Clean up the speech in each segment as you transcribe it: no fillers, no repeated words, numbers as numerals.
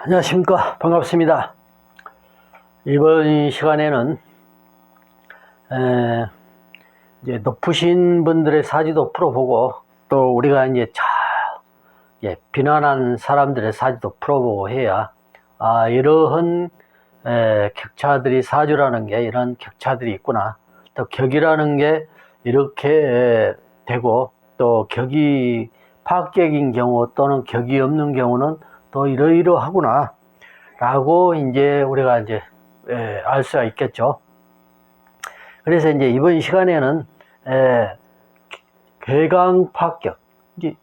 안녕하십니까. 반갑습니다. 이번 시간에는 이제 높으신 분들의 사지도 풀어보고, 또 우리가 이제 비난한 사람들의 사지도 풀어보고 해야 이러한 격차들이, 사주라는 게 이런 격차들이 있구나, 또 격이라는 게 이렇게 되고, 또 격이 파격인 경우 또는 격이 없는 경우는 또 이러이러하구나 라고 이제 우리가 이제 알 수가 있겠죠. 그래서 이제 이번 시간에는 궤강파격, 이제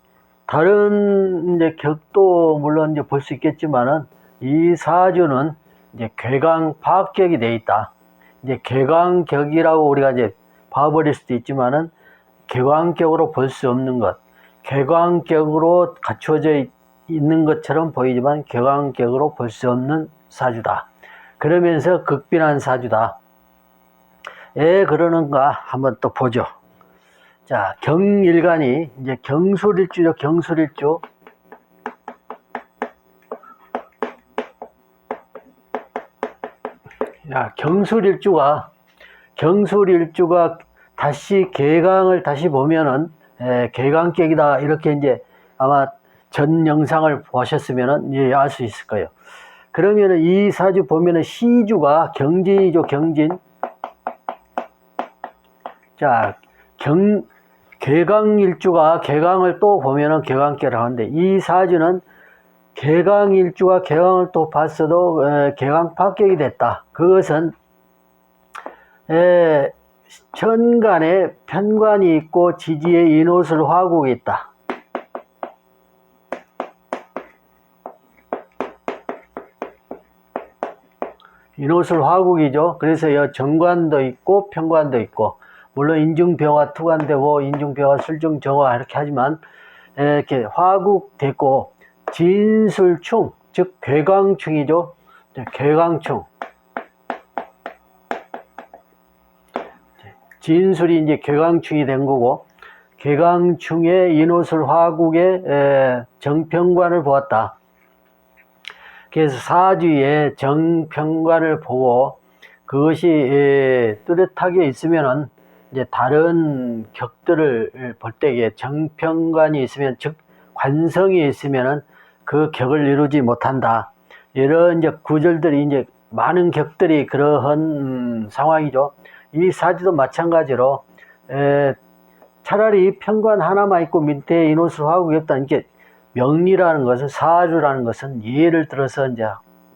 다른 이제 격도 물론 이제 볼 수 있겠지만은 이 사주는 이제 궤강파격이 돼 있다. 이제 궤강격이라고 우리가 이제 봐버릴 수도 있지만은 궤강격으로 볼 수 없는 것, 궤강격으로 갖춰져 있는 것처럼 보이지만 궤강격으로 볼 수 없는 사주다. 그러면서 극빈한 사주다. 왜 그러는가 한번 또 보죠. 자, 경일간이 이제 경술일주죠. 경술일주. 야, 경술일주가 다시 궤강을 다시 보면은 궤강격이다, 이렇게 이제 아마 전 영상을 보셨으면은 알 수 있을 거예요. 그러면은 이 사주 보면은 시주가 경진이죠. 경진. 자, 궤강일주가 궤강을 또 보면은 궤강격을 하는데, 이 사주는 궤강일주가 궤강을 또 봤어도 궤강파격이 됐다. 그것은 천간에 편관이 있고 지지에 인호술 화국이 있다. 인호술 화국이죠. 그래서 정관도 있고 편관도 있고, 물론 인중병화 투관되고 인중병화 술중정화 이렇게 하지만 이렇게 화국됐고, 진술충, 즉 궤강충이죠. 궤강충. 진술이 이제 궤강충이 된 거고, 궤강충의 인호술 화국의 정편관을 보았다. 그래서 사주의 정편관을 보고 그것이 뚜렷하게 있으면은 이제 다른 격들을 볼 때에 정편관이 있으면, 즉 관성이 있으면은 그 격을 이루지 못한다. 이런 이제 구절들이 이제 많은 격들이 그러한 상황이죠. 이 사주도 마찬가지로 차라리 편관 하나만 있고 밑에 인호술 화국이 없다. 이게 명리라는 것은, 사주라는 것은 예를 들어서 이제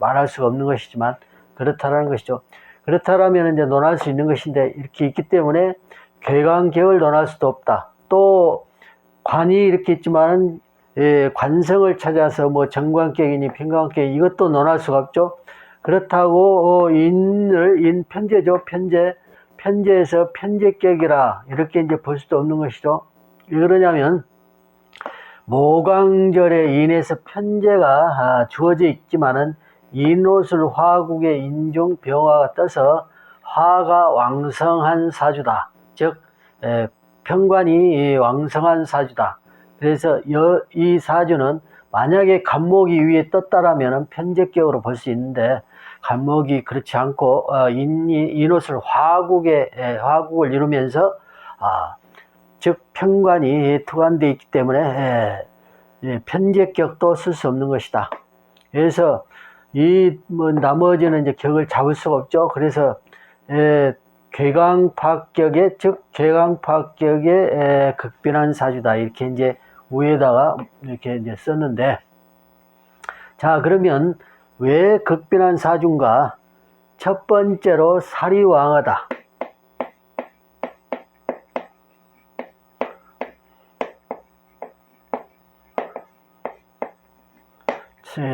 말할 수가 없는 것이지만 그렇다라는 것이죠. 그렇다라면 이제 논할 수 있는 것인데, 이렇게 있기 때문에 궤강격을 논할 수도 없다. 또 관이 이렇게 있지만은 관성을 찾아서 뭐 정관격이니 편관격, 이것도 논할 수가 없죠. 그렇다고 편제죠. 편제에서 편제격이라 이렇게 이제 볼 수도 없는 것이죠. 왜 그러냐면 모강절에 인해서 편제가 주어져 있지만은 인호술 화국의 인중병화가 떠서 화가 왕성한 사주다. 즉 편관이 왕성한 사주다. 그래서 이 사주는 만약에 간목이 위에 떴다라면 편제격으로 볼 수 있는데, 간목이 그렇지 않고 인호술 화국을 이루면서 즉 편관이 투관되어 있기 때문에 편제격도 쓸 수 없는 것이다. 그래서 나머지는 이제 격을 잡을 수가 없죠. 그래서 궤강파격의, 즉 궤강파격의 극빈한 사주다, 이렇게 이제 위에다가 이렇게 이제 썼는데, 자, 그러면 왜 극빈한 사주인가? 첫 번째로 살이 왕하다.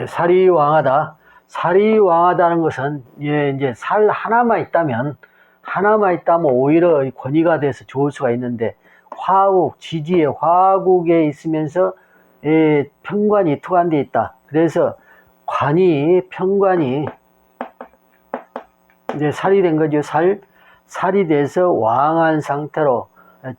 살이 왕하다. 살이 왕하다는 것은 이제 살 하나만 있다면 오히려 권위가 돼서 좋을 수가 있는데, 화국, 지지에 화국에 있으면서 편관이 투관되어 있다. 그래서 편관이 이제 살이 된 거죠. 살이 돼서 왕한 상태로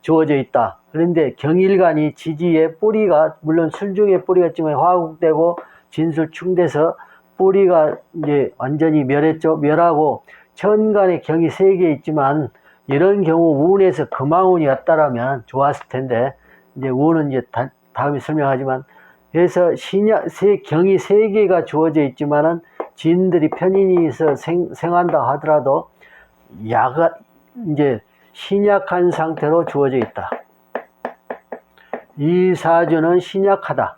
주어져 있다. 그런데 경일간이 지지에 뿌리가, 물론 술중에 뿌리가 있지만 화국되고 진술충돼서 뿌리가 이제 완전히 멸했죠. 멸하고 천간에 경이 3개 있지만 이런 경우 운에서 금화운이 왔다라면 좋았을 텐데 이제 운은 이제 다음에 설명하지만 그래서 경이 3개가 주어져 있지만은 진들이 편인이 있어 생한다 하더라도 야가 이제 신약한 상태로 주어져 있다. 이 사주는 신약하다.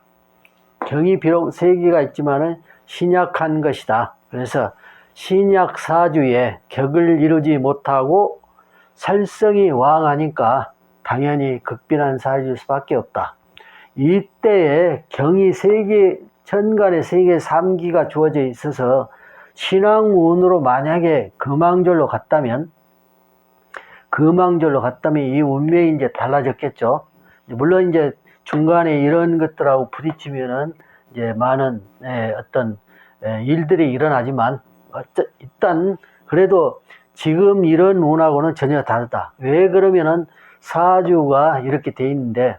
경이 비록 3개가 있지만은 신약한 것이다. 그래서 신약 사주에 격을 이루지 못하고 살성이 왕하니까 당연히 극빈한 사주일 수밖에 없다. 이때에 경이 3개, 천간에 3개 3기가 주어져 있어서 신왕운으로 만약에 금왕절로 갔다면 이 운명이 이제 달라졌겠죠. 물론 이제 중간에 이런 것들하고 부딪히면은 이제 많은 어떤 일들이 일어나지만 일단 그래도 지금 이런 운하고는 전혀 다르다. 왜 그러면은 사주가 이렇게 돼 있는데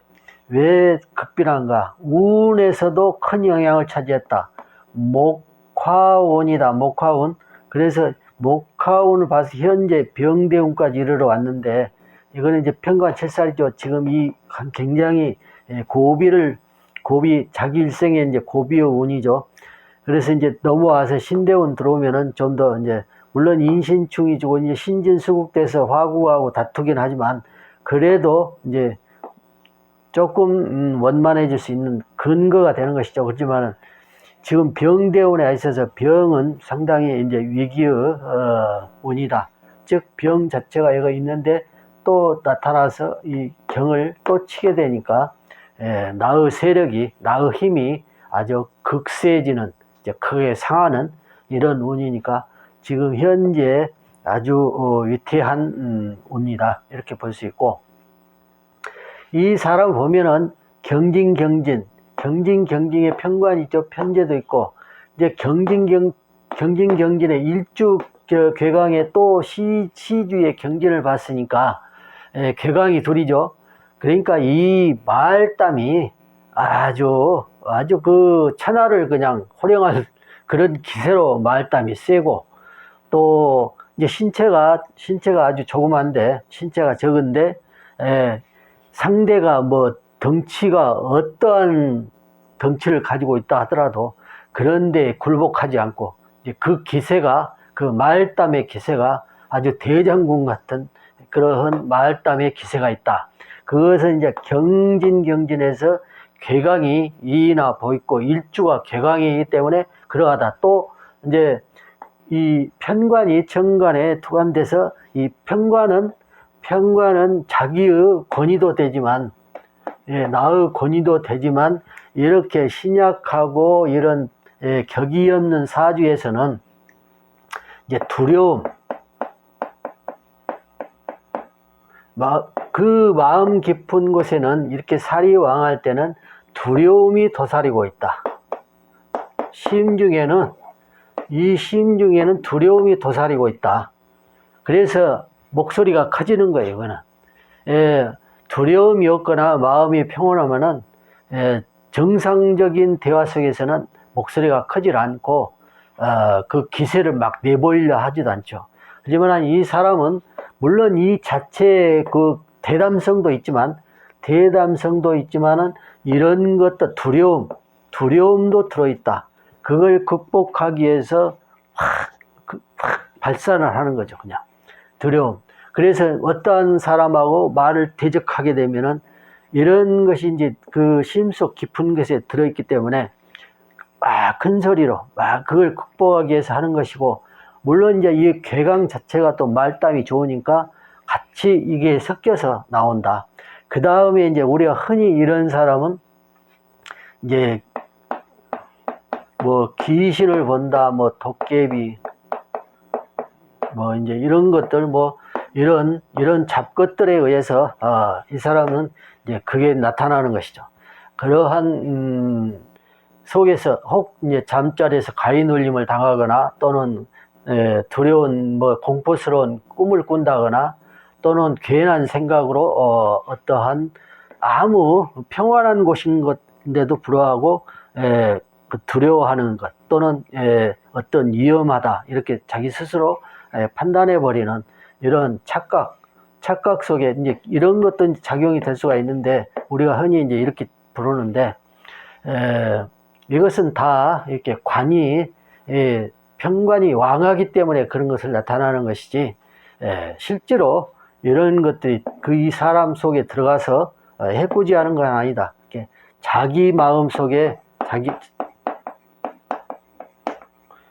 왜 극빈한가? 운에서도 큰 영향을 차지했다. 목화운이다. 목화운. 그래서 목화운을 봐서 현재 병대운까지 이르러 왔는데 이거는 이제 편관 7살이죠. 지금 이 굉장히 자기 일생에 이제 고비의 운이죠. 그래서 이제 넘어와서 신대운 들어오면은 좀 더 이제 물론 인신충이 주고 이제 신진수국돼서 화구하고 다투긴 하지만 그래도 이제 조금 원만해질 수 있는 근거가 되는 것이죠. 그렇지만 지금 병대운에 있어서 병은 상당히 이제 위기의 운이다. 즉 병 자체가 여기 있는데 또 나타나서 이 경을 또 치게 되니까 나의 세력이 나의 힘이 아주 극세지는 이제 크게 상하는 이런 운이니까 지금 현재 아주 위태한 운이다 이렇게 볼 수 있고 이 사람 보면은 경진경진의 편관이 있죠. 편제도 있고 이제 경진경진의 일주 괴강에 또 시주의 경진을 봤으니까 괴강이 둘이죠. 그러니까 이 말담이 아주 그 천하를 그냥 호령할 그런 기세로 말담이 세고 또 이제 신체가 아주 조그만데 신체가 적은데 상대가 뭐 덩치가 어떠한 덩치를 가지고 있다 하더라도 그런데 굴복하지 않고 이제 그 기세가 그 말담의 기세가 아주 대장군 같은 그러한 말담의 기세가 있다. 그것은 이제 경진에서 괴강이 이나 보이고 일주가 괴강이기 때문에 그러하다. 또 이제 이 편관이 천간에 투관돼서 이 편관은 자기의 권위도 되지만 나의 권위도 되지만 이렇게 신약하고 이런 격이 없는 사주에서는 이제 두려움 그 마음 깊은 곳에는 이렇게 살이 왕할 때는 두려움이 도사리고 있다. 심중에는 두려움이 도사리고 있다. 그래서 목소리가 커지는 거예요. 이거는 두려움이 없거나 마음이 평온하면은 정상적인 대화 속에서는 목소리가 크질 않고 그 기세를 막 내보이려 하지도 않죠. 하지만 이 사람은 물론 이 자체의 그 대담성도 있지만은 이런 것도 두려움도 들어있다. 그걸 극복하기 위해서 확 발산을 하는 거죠. 그냥 두려움. 그래서 어떠한 사람하고 말을 대적하게 되면은 이런 것이 이제 그 심속 깊은 것에 들어있기 때문에 큰 소리로 그걸 극복하기 위해서 하는 것이고, 물론 이제 이 괴강 자체가 또 말담이 좋으니까 같이 이게 섞여서 나온다. 그 다음에 이제 우리가 흔히 이런 사람은 이제 뭐 귀신을 본다, 뭐 도깨비, 뭐 이제 이런 것들, 뭐 이런 잡것들에 의해서 이 사람은 이제 그게 나타나는 것이죠. 그러한 속에서 혹 이제 잠자리에서 가위 눌림을 당하거나 또는 두려운 뭐 공포스러운 꿈을 꾼다거나 또는 괜한 생각으로 어떠한 아무 평안한 곳인 것인데도 불구하고 그 두려워하는 것 또는 어떤 위험하다 이렇게 자기 스스로 판단해 버리는 이런 착각 속에 이제 이런 것도 이제 작용이 될 수가 있는데 우리가 흔히 이제 이렇게 부르는데 이것은 다 이렇게 편관이 왕하기 때문에 그런 것을 나타나는 것이지 실제로 이런 것들이 그 이 사람 속에 들어가서 해코지하는 건 아니다. 이렇게 자기 마음 속에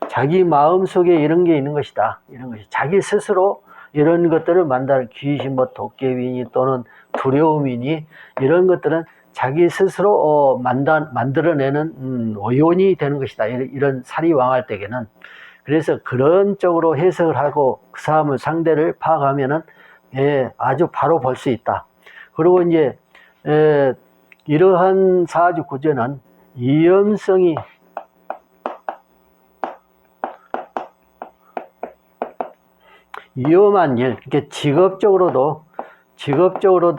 자기 마음 속에 이런 게 있는 것이다. 이런 것이 자기 스스로 이런 것들을 만드는 귀신, 뭐 도깨비니 또는 두려움이니 이런 것들은 자기 스스로 만들어내는 오연이 되는 것이다. 이런 살이 왕할 때에는 그래서 그런 쪽으로 해석을 하고 그 사람을 상대를 파악하면은 아주 바로 볼 수 있다. 그리고 이제 이러한 사주 구조는 위험성이 위험한 일, 이렇게 직업적으로도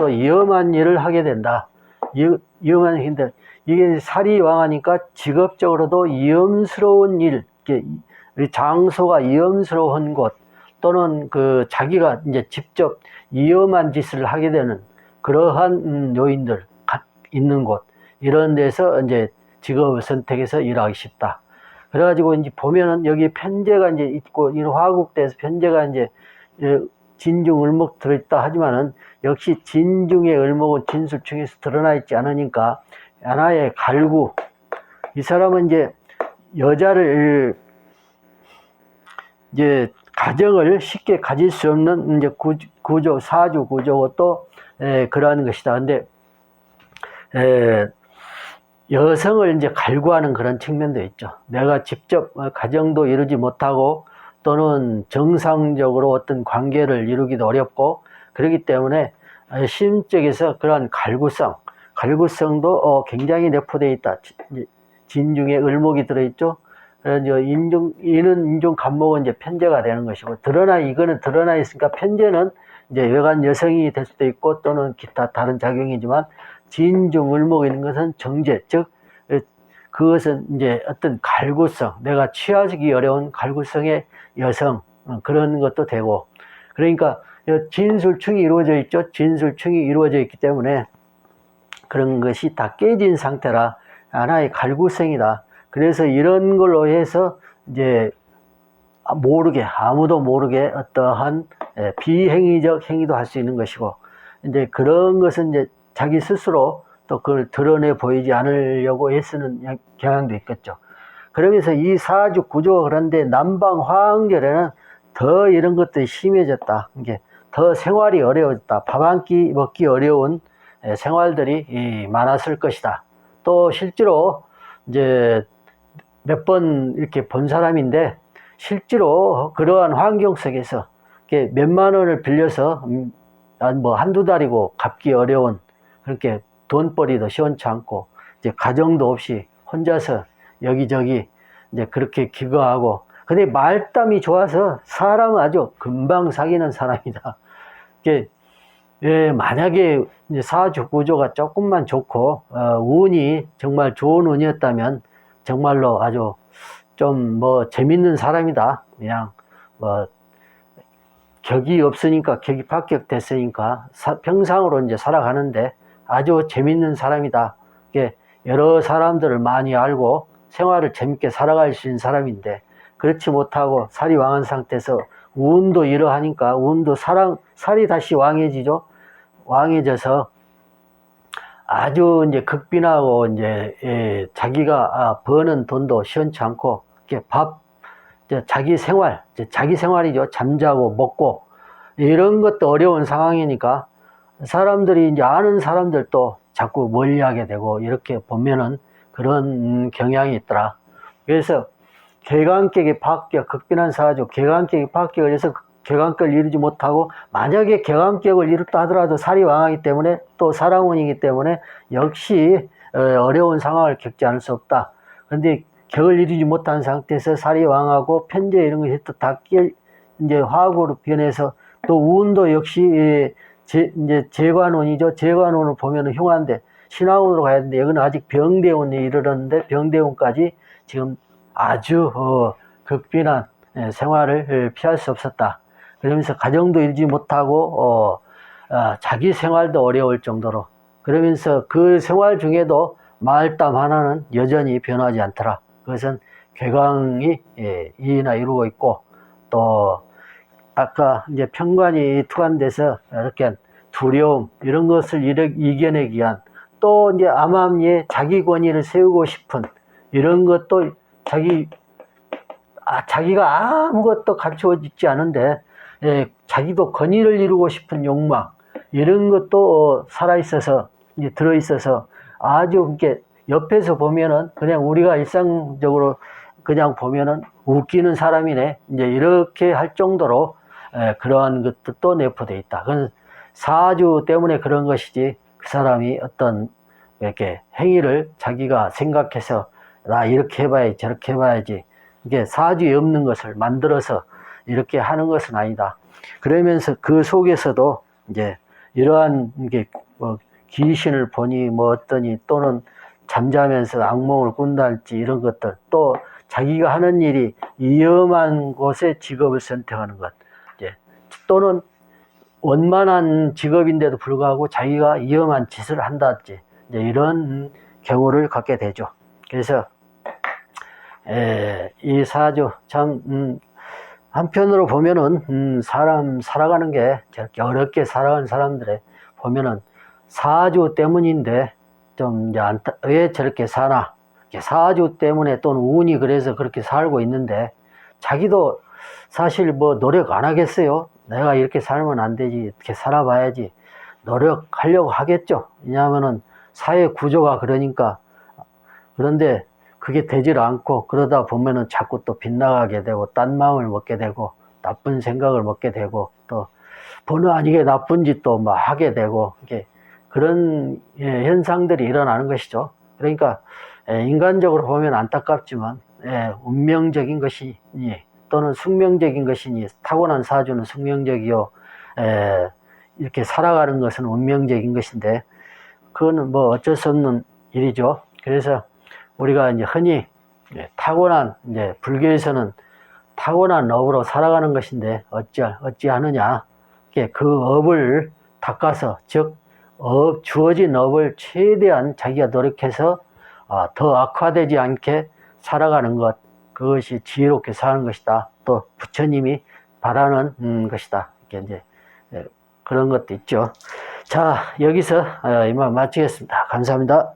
위험한 일을 하게 된다. 위험한 일인데 이게 살이 왕하니까 직업적으로도 위험스러운 일, 장소가 위험스러운 곳 또는 그 자기가 이제 직접 위험한 짓을 하게 되는 그러한 요인들 있는 곳 이런 데서 이제 직업을 선택해서 일하기 쉽다. 그래가지고 이제 보면은 여기 편제가 이제 있고 이 화국대에서 편제가 이제 진중 을목 들어있다 하지만은 역시 진중의 을목은 진술충에서 드러나 있지 않으니까 하나의 갈구 이 사람은 이제 여자를 이제 가정을 쉽게 가질 수 없는 이제 구조 사주 구조고 또 그러한 것이다. 근데 여성을 이제 갈구하는 그런 측면도 있죠. 내가 직접 가정도 이루지 못하고 또는 정상적으로 어떤 관계를 이루기도 어렵고 그렇기 때문에 심적에서 그러한 갈구성도 굉장히 내포되어 있다. 진중에 을목이 들어있죠. 그래서 인중 간목은 이제 편제가 되는 것이고 이거는 드러나 있으니까 편제는 이제 외관 여성이 될 수도 있고 또는 기타 다른 작용이지만 진중 을목이 있는 것은 정제, 즉 그것은 이제 어떤 갈구성, 내가 취하기 어려운 갈구성의 여성 그런 것도 되고 그러니까 진술충이 이루어져 있죠. 진술충이 이루어져 있기 때문에 그런 것이 다 깨진 상태라 하나의 갈구성이다. 그래서 이런 걸로 해서 이제 아무도 모르게 어떠한 비행위적 행위도 할 수 있는 것이고 이제 그런 것은 이제 자기 스스로 또 그걸 드러내 보이지 않으려고 애쓰는 경향도 있겠죠. 그러면서 이 사주 구조가 그런데 남방 화왕절에는 더 이런 것들이 심해졌다. 이게 더 생활이 어려워졌다. 밥 한 끼 먹기 어려운 생활들이 많았을 것이다. 또 실제로 이제 몇 번 이렇게 본 사람인데 실제로 그러한 환경 속에서 몇만 원을 빌려서 뭐 한두 달이고 갚기 어려운 그렇게 돈벌이도 시원치 않고 이제 가정도 없이 혼자서 여기저기 이제 그렇게 기거하고 근데 말담이 좋아서 사람은 아주 금방 사귀는 사람이다. 만약에 이제 사주 구조가 조금만 좋고 운이 정말 좋은 운이었다면 정말로 아주 좀 뭐 재밌는 사람이다. 그냥 뭐 격이 없으니까 격이 합격됐으니까 평상으로 이제 살아가는데 아주 재밌는 사람이다. 여러 사람들을 많이 알고 생활을 재밌게 살아갈 수 있는 사람인데 그렇지 못하고 살이 왕한 상태에서 운도 이러하니까 운도 살이 다시 왕해지죠. 왕해져서 아주 이제 극빈하고 이제 자기가 버는 돈도 시원치 않고 자기 생활이죠. 잠자고 먹고 이런 것도 어려운 상황이니까 사람들이 이제 아는 사람들도 자꾸 멀리하게 되고 이렇게 보면은 그런 경향이 있더라. 그래서 개간격의 합격, 극빈한 사주, 개간격의 합격을 해서 개간격을 이루지 못하고 만약에 개간격을 이뤘다 하더라도 살이 왕하기 때문에 또 사랑운이기 때문에 역시 어려운 상황을 겪지 않을 수 없다. 그런데 격을 이루지 못한 상태에서 살이 왕하고 편제 이런 것이 또 다 이제 화학으로 변해서 또 운도 역시 이제 재관운이죠. 재관운을 보면은 흉한데 신화운으로 가야 되는데 여기는 아직 병대운이 이르렀는데 병대운까지 지금 아주 극빈한 생활을 피할 수 없었다. 그러면서 가정도 이루지 못하고 자기 생활도 어려울 정도로, 그러면서 그 생활 중에도 말담 하나는 여전히 변하지 않더라. 그것은 괴강이 이이나 이루고 있고, 또 아까 이제 평관이 투관돼서 이렇게 두려움 이런 것을 이겨내기 위한, 또 이제 암암리에 자기 권위를 세우고 싶은 이런 것도 자기가 아무것도 갖추어지지 않은데 자기도 권위를 이루고 싶은 욕망, 이런 것도 살아있어서, 이제 들어있어서 아주 이렇게 옆에서 보면은 그냥 우리가 일상적으로 그냥 보면은 웃기는 사람이네, 이제 이렇게 할 정도로 그러한 것도 내포되어 있다. 그건 사주 때문에 그런 것이지, 그 사람이 어떤 이렇게 행위를 자기가 생각해서 나 이렇게 해봐야지 저렇게 해봐야지, 이게 사주에 없는 것을 만들어서 이렇게 하는 것은 아니다. 그러면서 그 속에서도 이제 이러한 게 귀신을 보니 뭐 어떠니, 또는 잠자면서 악몽을 꾼다든지 이런 것들, 또 자기가 하는 일이 위험한 곳에 직업을 선택하는 것, 이제 또는 원만한 직업인데도 불구하고 자기가 위험한 짓을 한다든지, 이제 이런 경우를 갖게 되죠. 그래서 이 사주 참 한편으로 보면은 사람 살아가는 게 저렇게 어렵게 살아가는 사람들의 보면은 사주 때문인데 좀 이제 왜 저렇게 사나, 사주 때문에 또는 운이 그래서 그렇게 살고 있는데, 자기도 사실 뭐 노력 안 하겠어요? 내가 이렇게 살면 안 되지, 이렇게 살아봐야지, 노력하려고 하겠죠. 왜냐하면은 사회 구조가 그러니까. 그런데 그게 되질 않고, 그러다 보면은 자꾸 또 빗나가게 되고, 딴 마음을 먹게 되고, 나쁜 생각을 먹게 되고, 또 본의 아니게 나쁜 짓도 막 하게 되고, 이게 그런 현상들이 일어나는 것이죠. 그러니까 인간적으로 보면 안타깝지만 운명적인 것이 또는 숙명적인 것이니, 타고난 사주는 숙명적이요, 이렇게 살아가는 것은 운명적인 것인데, 그거는 뭐 어쩔 수 없는 일이죠. 그래서 우리가 이제 흔히 타고난, 이제 불교에서는 타고난 업으로 살아가는 것인데 어찌하느냐, 그 업을 닦아서, 즉 주어진 업을 최대한 자기가 노력해서 더 악화되지 않게 살아가는 것, 그것이 지혜롭게 사는 것이다. 또 부처님이 바라는 것이다. 이렇게 이제 그런 것도 있죠. 자, 여기서 이만 마치겠습니다. 감사합니다.